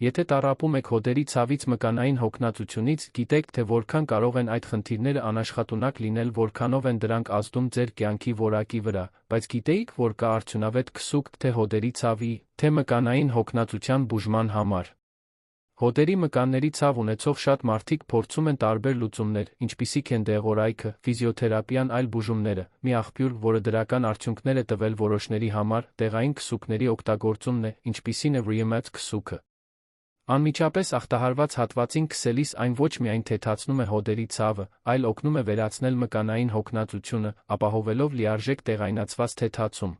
Եթե տառապում եք հոդերի ցավից մկանային հոգնածությունից, գիտեք, թե որքան կարող են այդ խնդիրները անաշխատունակ լինել, որքանով են դրանք ազդում ձեր կյանքի որակի վրա, բայց գիտեիք, որ կա արդյունավետ քսուկ թե հոդերի ցավի, թե մկանային հոգնածության բուժման համար։ Հոդերի մկանների ցավ ունեցող շատ մարդիկ փորձում են տարբեր լուծումներ, ինչպիսիք են դեղորայքը, ֆիզիոթերապիան, այլ բուժումները։ Մի աղբյուր, որը դրական արդյունքներ է տվել որոշների համար, տեղային քսուկների օգտագործումն է, ինչպիսին է Reamat քսուկը։ Անմիջապես ախտահարված հատվածին քսելիս այն ոչ միայն թեթացնում է հոդերի ցավը, այլ օգնում է վերացնել մկանային հոգնածությունը, ապահովելով լիարժեք տեղայնացված թեթացում։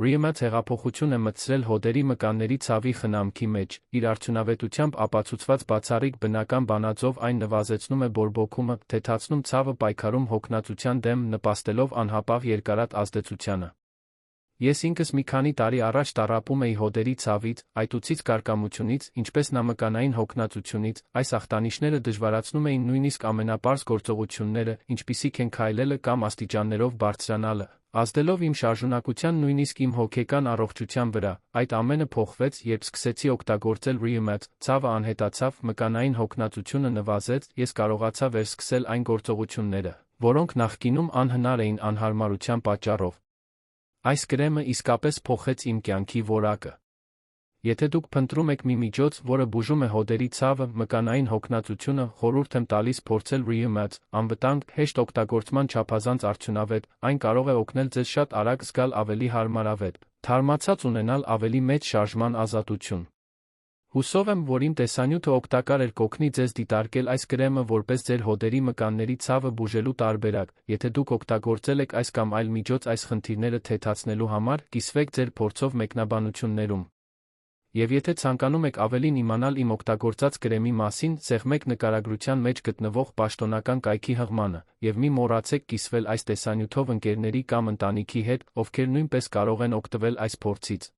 Reamat հեղափոխություն է մտցրել հոդերի մկանների ցավի խնամքի մեջ, իր արդյունավետությամբ ապացուցված բացառիկ բնական բանաձով այն նվազեցնում է բորբոքումը, թեթացնում ցավը, պայքարում հոգնածության դեմ, նպաստելով անհապաղ երկարատ ազդեցությանը։ Ես ինքս մի քանի տարի առաջ տառապում էի հոդերի ցավից, այտուցից, կարկամությունից, ինչպես մկանային հոգնածությունից, այս ախտանիշները դժվարացնում էին նույնիսկ ամենապարզ գործողությունները, ինչպիսիք են քայլելը կամ աստիճաններով բարձրանալը, ազդելով իմ շարժունակության, նույնիսկ իմ հոգեկան առողջության վրա։ Այդ ամենը փոխվեց, երբ սկսեցի օգտագործել Reamat, ցավը անհետացավ, մկանային հոգնածությունը նվազեց, ես կարողացա վերսկսել այն գործողությունները, որոնք նախկինում անհնար էին անհարմարության պատճառով։ Այս կրեմը իսկապես փոխեց իմ կյանքի որակը։ Եթե դուք փնտրում եք մի միջոց, որը բուժում է հոդերի ցավը, մկանային հոգնածությունը, խորհուրդ եմ տալիս փորձել Reamat, անվտանգ, հեշտ օգտագործման չափազանց արդյունավետ, այն կարող է օգնել ձեզ շատ արագ զգալ ավելի հարմարավետ, թարմացած ունենալ ավելի մեծ շարժման ազատություն։ Հուսով եմ, որ իմ տեսանյութը օգտակար էր, կօգնի ձեզ դիտարկել այս կրեմը որպես ձեր հոդերի մկանների ցավը բուժելու տարբերակ։ Եթե դուք օգտագործել եք այս կամ այլ միջոց այս խնդիրները թեթացնելու համար, կիսվեք ձեր փորձով մեկնաբանություններում։ Եվ եթե ցանկանում եք ավելին իմանալ իմ օգտագործած կրեմի մասին, սեղմեք նկարագրության մեջ գտնվող պաշտոնական կայքի հղմանը, եւ մի մոռացեք կիսվել այս տեսանյութով ընկերների կամ ընտանիքի հետ, ովքեր նույնպես կարող են օգտվել այս փորձից։